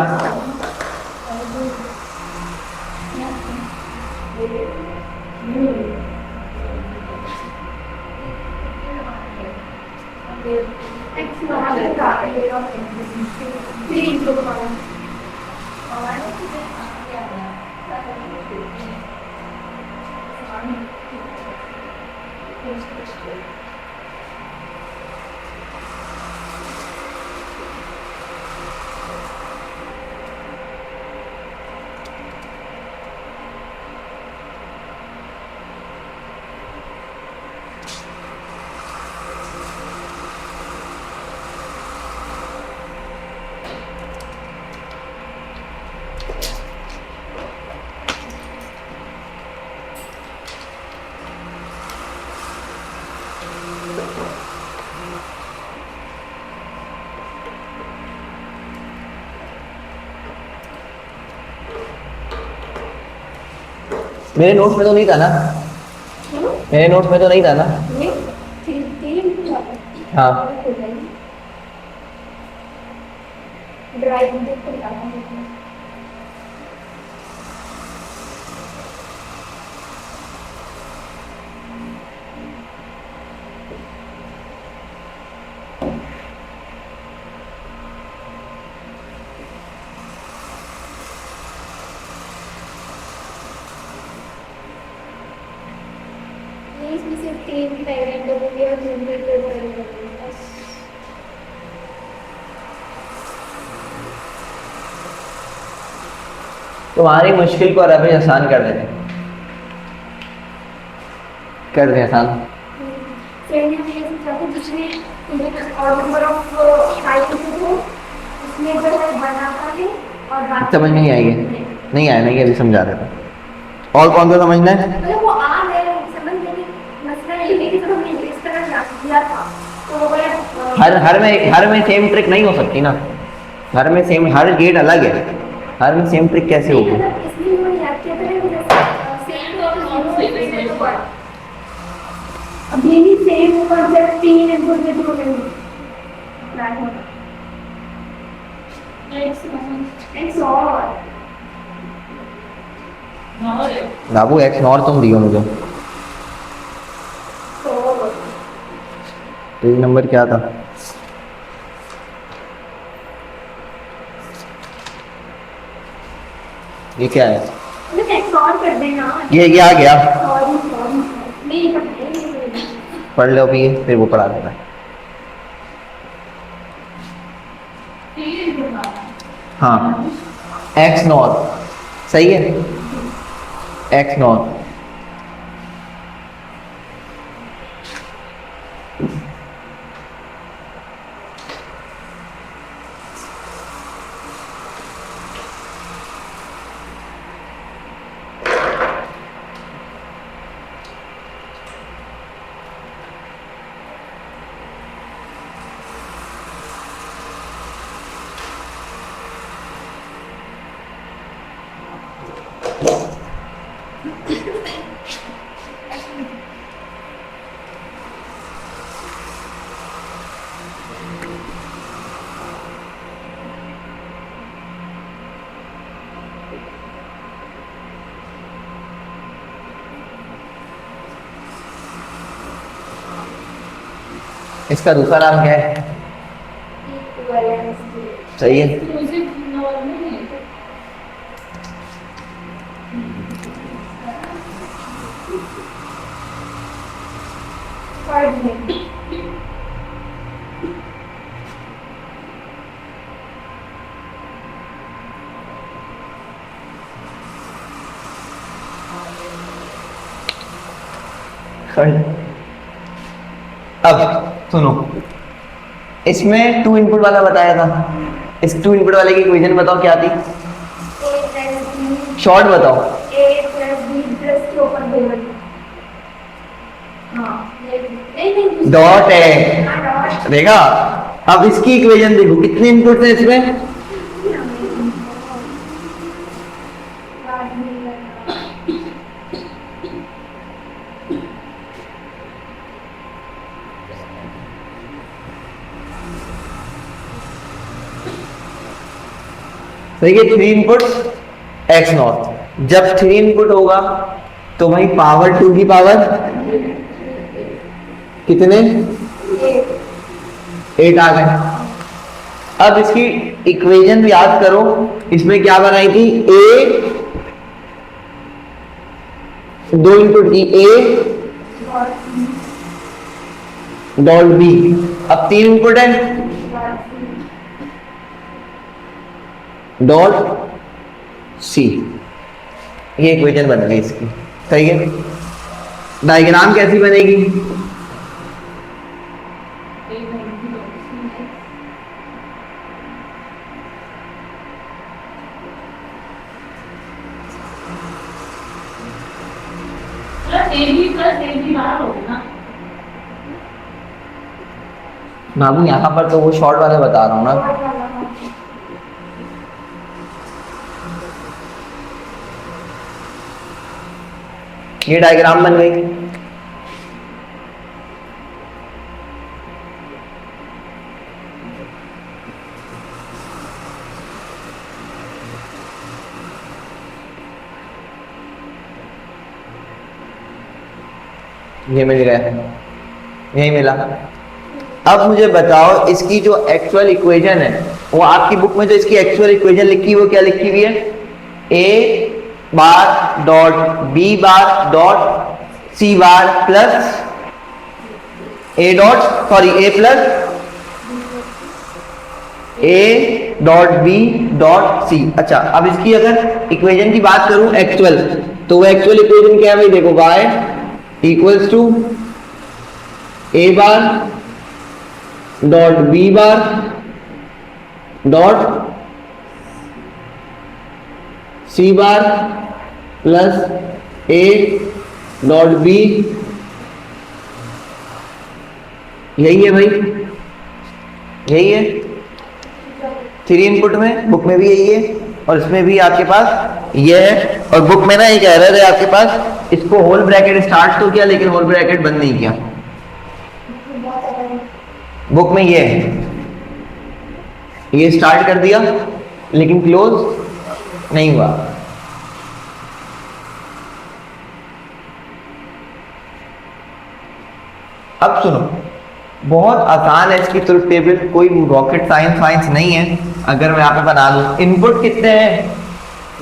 मेरे नोट्स में तो नहीं था ना? मेरे नोट्स में तो नहीं था ना? हाँ ड्राइव इसमें सिर्फ 3 की डायग्राम लगेगी और 3 की डायग्राम लगेगी बस। तुम्हारी मुश्किल को रवि आसान कर देते, कर दे आसान। फ्रेंड ने ये सोचा था जिसमें और नंबर ऑफ आइटम्स थे उसमें जो है बनाता है और बाकी समझ में नहीं आएगी, नहीं आया नहीं अभी समझा देता। और कौन सा समझना है? मतलब वो आ गए समझ में मसला ये है कि जब हमने इस तरह किया था तो वो बड़ा हर में सेम ट्रिक नहीं हो सकती ना। हर में सेम, हर गेट अलग है, हर में सेम ट्रिक कैसे होगी? इसलिए वो याद किया था कि जैसे सेम तो और अब ये भी सेम कॉन्सेप्ट 3 इनपुट में 2 नहीं प्लान होता एक्स और बाबू एक्स नॉर तुम दियो मुझे। पेज नंबर क्या था? ये क्या है? एक्स और कर देना ये आ गया, सॉरी नहीं पता पढ़ लो अभी फिर वो पढ़ा देना। हाँ एक्स नॉर सही है, एक्स नॉर इसका दूसरा नाम क्या है? इक्विवेलेंस। सही है। एक्सक्लूसिव नॉर्म नहीं है। थर्ड में अब सुनो, इसमें टू इनपुट वाला बताया था, इस टू इनपुट वाले की इक्वेशन बताओ क्या थी? ए प्लस बी, शॉर्ट बताओ। ए प्लस बी प्लस के ऊपर डिवाइड। हाँ ये नहीं नहीं डॉट है, हाँ डॉट। देखा? अब इसकी इक्वेशन देखो, कितने इनपुट है इसमें? देखिए 3 इनपुट एक्स नॉट, जब 3 इनपुट होगा तो भाई पावर 2 की पावर कितने? 8 आ गए। अब इसकी इक्वेशन याद करो, इसमें क्या बनाई थी? ए, दो इनपुट की ए डॉट बी, अब 3 इनपुट है डॉट सी, ये इक्वेशन बन गई इसकी। सही है। डायग्राम कैसी बनेगी? प्लस ए बी बाहर होगा ना। बाबू यहाँ पर तो वो शॉर्ट वाले बता रहा हूँ ना। ये डायग्राम बन गई। ये मिल गया, यही मिला। अब मुझे बताओ, इसकी जो एक्चुअल इक्वेशन है, वो आपकी बुक में जो इसकी एक्चुअल इक्वेशन लिखी हुई वो क्या लिखी हुई है? A bar dot B bar dot C bar plus A dot sorry A plus A dot B dot C. अच्छा, अब इसकी अगर इक्वेशन की बात करूं एक्चुअल, तो वो एक्चुअल इक्वेशन क्या है भाई? देखो, y equals to A bar dot B bar dot C bar plus A dot B. यही है भाई, यही है 3 इनपुट में, बुक में भी यही है और इसमें भी आपके पास ये है। और बुक में ना एक एरर है आपके पास, इसको होल ब्रैकेट स्टार्ट तो किया लेकिन होल ब्रैकेट बंद नहीं किया। बुक में ये है, ये स्टार्ट कर दिया लेकिन क्लोज नहीं हुआ। अब सुनो, बहुत आसान है इसकी ट्रुथ टेबल, कोई रॉकेट साइंस नहीं है। अगर मैं यहाँ पे बना दूं, इनपुट कितने हैं,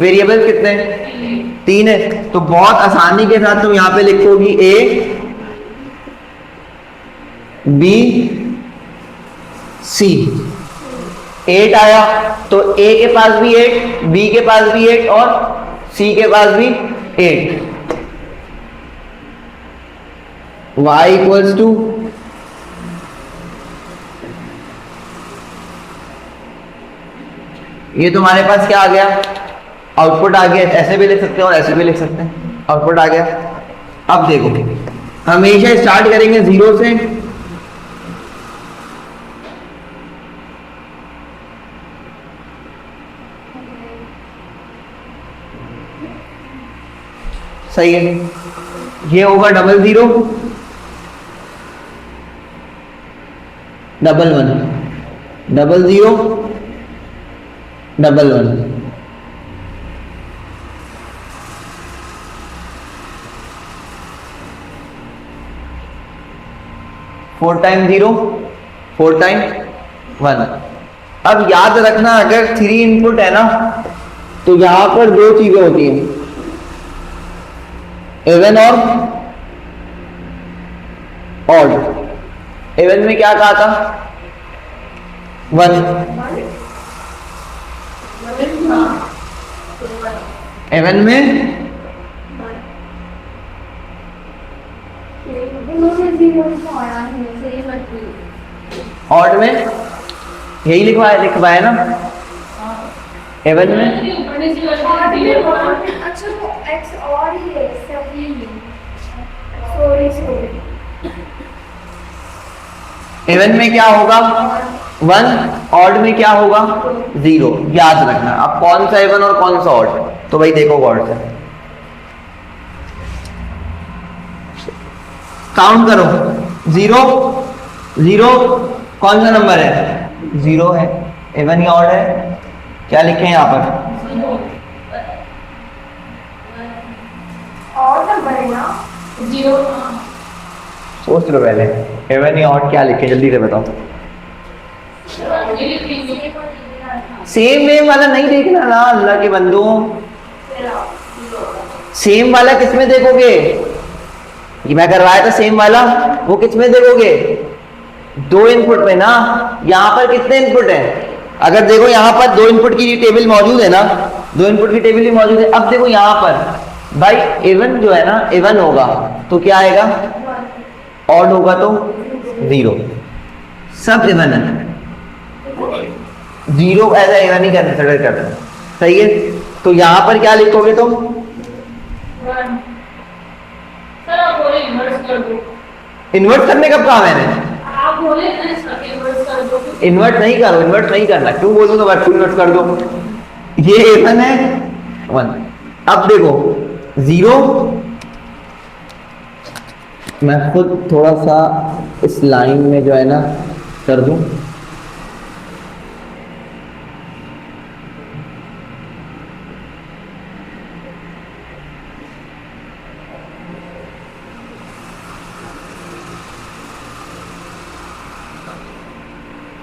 वेरिएबल कितने हैं? 3 है। तो बहुत आसानी के साथ तुम यहाँ पे लिखोगी ए बी सी। 8 आया तो ए के पास भी 8, बी के पास भी 8 और सी के पास भी 8। y इक्वल्स टू ये तुम्हारे पास क्या आ गया? आउटपुट आ गया। ऐसे भी लिख सकते हैं और ऐसे भी लिख सकते हैं। आउटपुट आ गया। अब देखो, हमेशा स्टार्ट करेंगे 0 से। सही है। ये होगा 00 11 00 11। 4 टाइम 0, 4 टाइम 1। अब याद रखना अगर 3 इनपुट है ना तो यहां पर दो चीजें होती हैं, इवन और ऑड। इवन में क्या कहा था? 1। इवन में ऑड में यही लिखवाया ना। इवन में अच्छा वो एक्स और ही है सभी सॉरी इवन में क्या होगा 1, ऑड में क्या होगा 0। याद रखना। अब कौन सा इवन और कौन सा ऑड, तो भाई देखो गौर से काउंट करो। 0 0 कौन सा नंबर है? 0 है। इवन या ऑड है? क्या लिखे हैं यहाँ पर? और नंबर है ना 0। सोच लो पहले, इवन या ऑड क्या लिखे, जल्दी से बताओ। सेम वेम वाला नहीं देखना ना अल्लाह के बंदों। सेम वाला किसमें देखोगे? ये मैं करवाया था सेम वाला, वो किसमें देखोगे? 2 इनपुट में ना। यहाँ पर कितने इनपुट है? अगर देखो यहाँ पर 2 इनपुट की टेबल मौजूद है ना, 2 इनपुट की टेबल ही मौजूद है। अब देखो यहाँ पर भाई इवन जो है ना, इवन होगा तो क्या आएगा? ऑड होगा तो 0। सब इवन है, 0 ऐसा इवन ही कंसिडर करते हैं, सही है। तो यहाँ पर क्या लिखोगे तुम? सर आप बोले इन्वर्स कर दो। इन्वर्ट करने कब कहा मैंने? आप बोले ना इसका इन्वर्स कर दो। इन्वर्ट नहीं करो, इन्वर्ट नहीं करना। क्यों बोलूंगा बट इन्वर्ट कर दो। ये इवन है 1। अब देखो 0, मैं खुद थोड़ा सा इस लाइन में जो है ना कर दूं।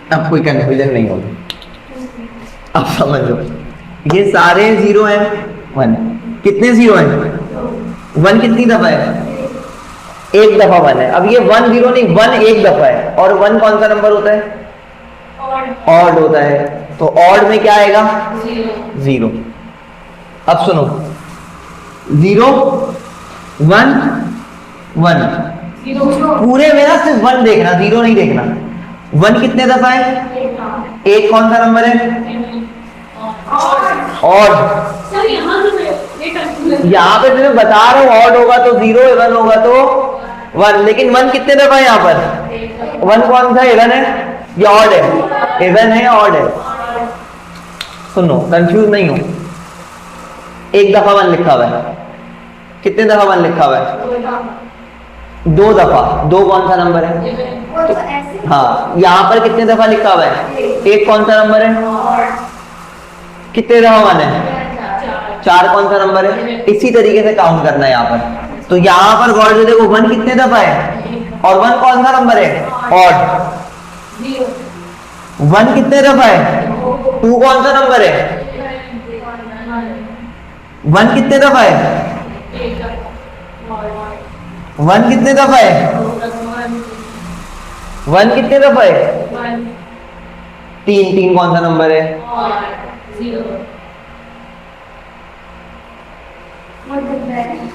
अब कोई कंफ्यूजन नहीं होगा, अब समझ लो। ये सारे 0 हैं, 1। कितने 0 हैं? 1 कितनी दफा है? एक दफा 1 है। अब ये 1 0 नहीं, 1 एक दफा है। और 1 कौन सा नंबर होता है? ऑड होता है। तो ऑड में क्या आएगा? 0। अब सुनो, 0 1 1, पूरे में ना सिर्फ 1 देखना, 0 नहीं देखना। 1 कितने दफा है? एक कौन सा नंबर है? ऑड। सर यहाँ से यहाँ पे मैं बता रहा हूँ ऑड होगा तो 0, इवन होगा तो 1। लेकिन 1 कितने दफा है यहाँ पर? 1 कौन सा इवन है या ऑड है? इवन है या ऑड है? सुनो, कंफ्यूज नहीं हो। एक दफा 1 लिखा हुआ है। कितने दफा 1 लिखा हुआ है? 2 दफा। 2 कौन सा नंबर है? और तो ऐसे हाँ, यहाँ पर कितने दफा लिखा हुआ है? एक कौन सा नंबर है? कितने दफा 1 है? 4 कौन सा नंबर है? इसी तरीके से काउंट करना है यहाँ पर। तो यहाँ पर गौर से देखो 1 कितने दफा है और 1 कौन सा नंबर है? ऑड। 1 कितने दफा है? 2 कौन सा नंबर है? 1 कितने दफा है? 1 कितने दफा है? 1 कितने दफा है? 3 कौन सा नंबर है?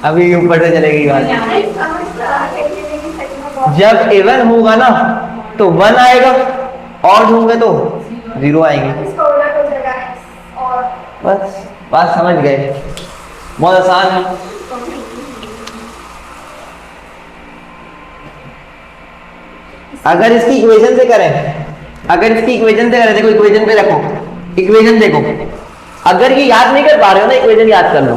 अभी ऊपर से चलेगी बात। जब इवन होगा ना तो 1 आएगा, ऑड होंगे तो 0 आएंगे। बस बात समझ गए, बहुत आसान है। अगर इसकी इक्वेशन से करें, देखो इक्वेशन पे रखो, इक्वेशन देखो। अगर ये याद नहीं कर पा रहे हो ना, इक्वेशन याद कर लो।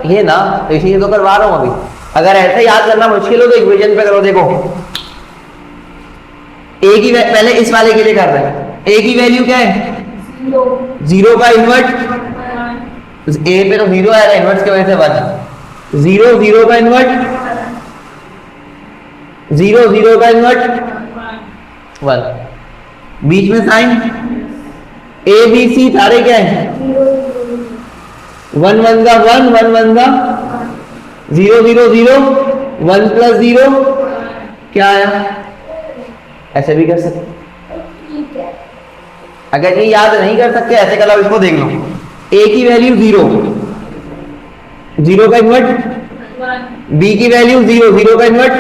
ये ना इसी तो करवा रहा हूँ अभी। अगर ऐसे याद करना मुश्किल हो तो इक्वेशन पे करो। देखो ए की पहले इस वाले के लिए कर रहे हैं। ए की वैल्यू क्या है? 0 का इन्वर्ट ए पे तो जीरो आएगा, इनवर्स की वजह से 1, जीरो जीरो का इन्वर्ट, जीरो जीरो का इन्वर्ट 1, बीच में साइन ए बी सी सारे क्या है, 1 1 का 1, 1 1 का 0 0 0, 1 प्लस 0 क्या आया, ऐसे भी कर सकते। अगर ये याद नहीं कर सकते ऐसे करो, इसको देख लो, ए की वैल्यू 0, 0 का इन्वर्ट, बी की वैल्यू 0, 0 का इन्वर्ट,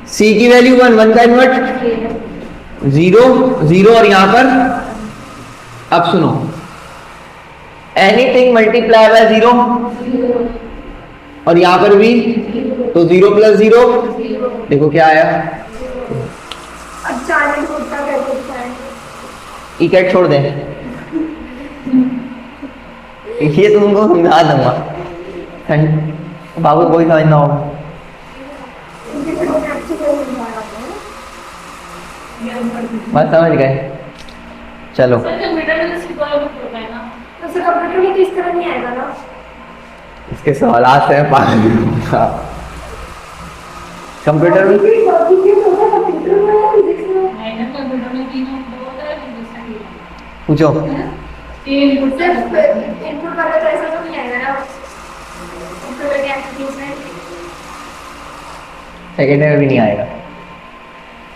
सी की वैल्यू 1, 1 का इन्वर्ट, 0 0 और यहां पर अब सुनो, एनीथिंग मल्टीप्लाई बाय 0 और यहां पर भी तो 0 प्लस 0, देखो क्या आया, इकट छोड़ दें, ये तुमको समझा दूंगा, बाबू कोई समझना होगा, बस समझ गए, चलो सर कंप्यूटर में तो सिक्योर होता है ना, तो सर कंप्यूटर में तो इस तरह नहीं आएगा ना, इसके सवालात से मैं पागल हूँ। कंप्यूटर में है ना, कंप्यूटर में तीनों होता है, फिजिक्स में तीनों। पूछो, ये इनपुट सर इनपुट वाला तो ऐसा तो नहीं आएगा ना, कंप्यूटर के एक्टिविटीज में सेकेंड में भी नहीं आएगा,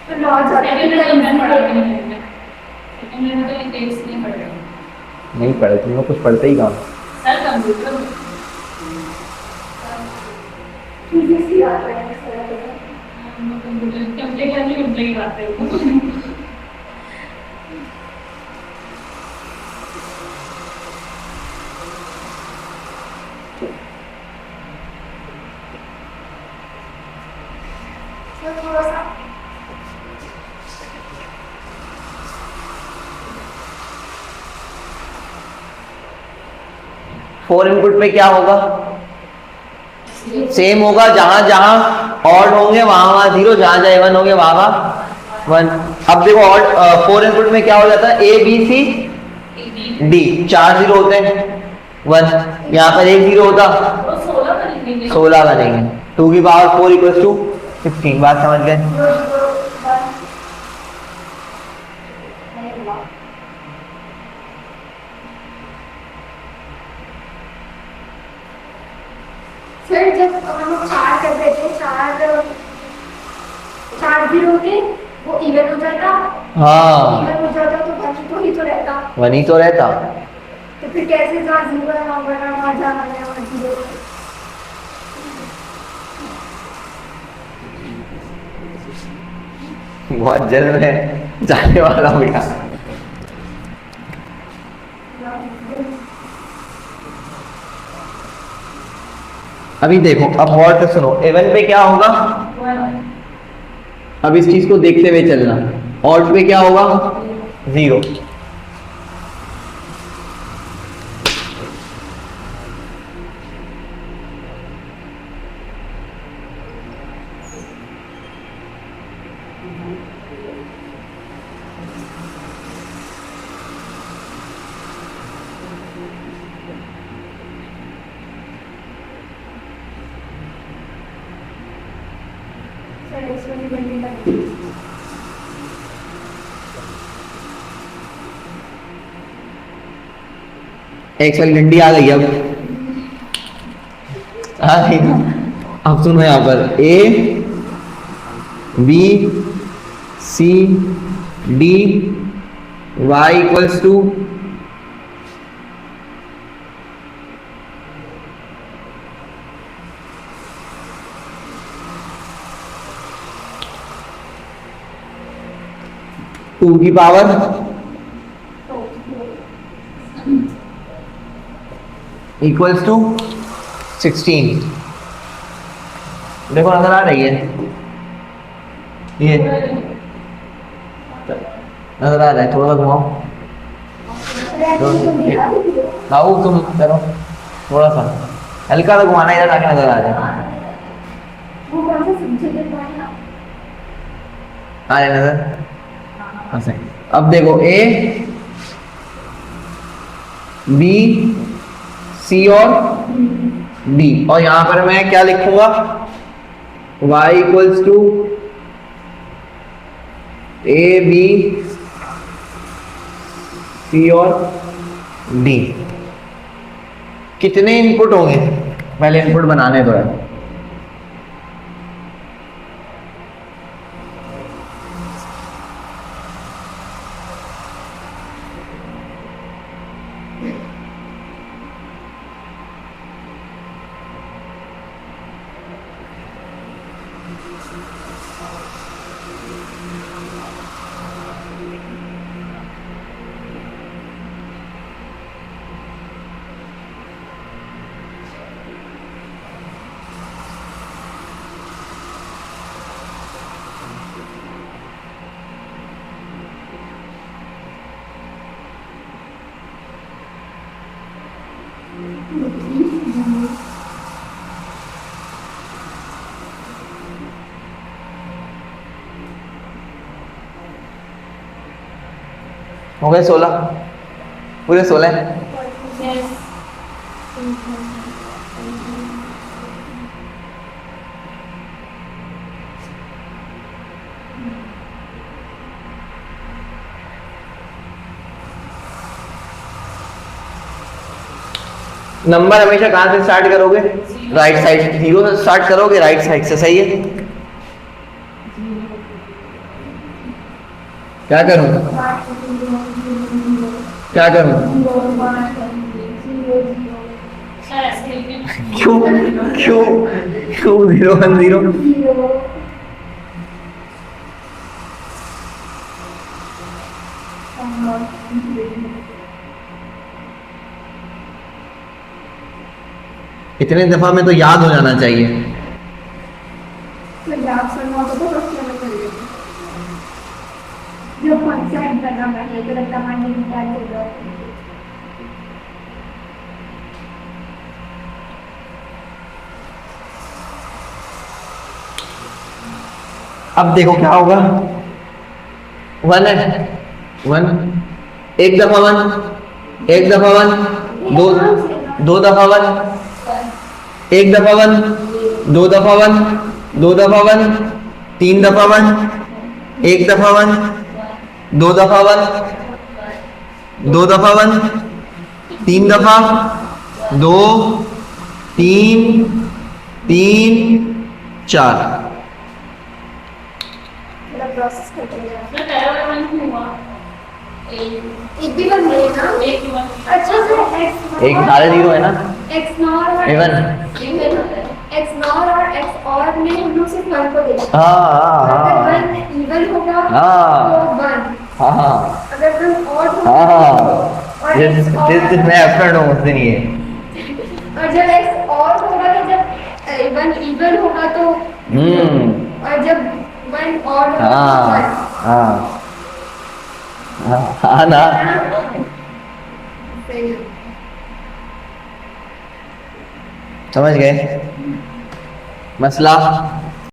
तो लॉज सेकंड में तो नहीं पढ़ेंगे, सेकंड में तो टेस्ट नहीं पढ़ेगा नहीं पढ़े तुम लोग, कुछ पढ़ते ही कहाँ, सर कंप्यूटर फिजिक्स ही आता है सर, कंप्यूटर कंप्लीट आते हैं। सर थोड़ा सा 4 इनपुट पे क्या होगा, सेम होगा, जहां जहां ऑड होंगे वहां वहां 0, जहां जहां इवन होंगे वहां वहां 1। अब देखो ऑड 4 इनपुट में क्या हो जाता है, ए बी सी डी, 4 0 होते हैं 1, यहाँ पर 1 0 होता, 16 बनेंगे, 2 की पावर 4 इक्वल्स टू 16, बात समझ गए। सर जब हम लोग 4 कर रहे थे, 4 0 थे, वो इवन हो जाता, हाँ इवन हो जाता तो बाकी तो ही तो रहता, 1 ही तो रहता, तो फिर कैसे जहाँ 0 है वहाँ बना, वहाँ जहाँ है वहाँ 0 है। बहुत जल्द में जाने वाला हूँ बेटा। अभी देखो, अब गौर से सुनो, इवन पे क्या होगा, अब इस चीज को देखते हुए चलना, ऑड पे क्या होगा 0, सर इसमें भी बनने लगी। एक वाली डंडी आ गई, अब आ गई ना। अब सुनो, यहाँ पर A B C D Y equals to two की पावर इक्वल्स टू 16। देखो नजर आ रही है, ये नजर आ रहा है, थोड़ा सा घुमाओ बाबू, तुम करो थोड़ा सा हल्का सा घुमाना, इधर आके नजर आ जाए, वो कौन सा सब्जेक्ट है? आ रहे नजर, हाँ सही। अब देखो ए बी सी और डी, और यहां पर मैं क्या लिखूंगा, y equals to A B C और डी। कितने इनपुट होंगे, पहले इनपुट बनाने दो है। हो गए 16, पूरे 16। Yes. नंबर हमेशा कहां से स्टार्ट करोगे, राइट साइड, 0 से स्टार्ट करोगे, राइट साइड से, सही है। क्या करूं, क्या करूं, सर ऐसे लिखें। क्यों क्यों क्यों 0 1 0? इतने दफा में तो याद हो जाना चाहिए। जो कॉन्सेप्ट करना है तो लगता है माइंड में क्या चल रहा है। अब देखो क्या होगा, 1 है, 1, एक दफा 1, एक दफा 1, दो दफा 1, एक दफा 1, दो दफा 1, दो दफा 1, 3 दफा 1, एक दफा 1, दो दफा 1, दो दफा 1, 3 दफा, 2 3 3 4। प्रोसेस करते हैं। सर पहला वाला नहीं हुआ। एक भी बन गई ना? एक ही हुआ। अच्छा सर एक्स एक सारे 0 है ना, एक्स नॉर और इवन। एक्स नॉर और एक्स और में हम लोग सिर्फ 1 को देखा। हाँ अगर 1 इवन होगा हाँ। तो 1, हाँ अगर 1 और होगा हाँ, और जिस X और जिस मैं एफर्ट हूँ उस दिन ये। और जब एक्स और होगा तो जब 1 इवन होगा तो और जब 1 और होगा हाँ तो हाँ हाँ ना, सही। समझ गए मसला।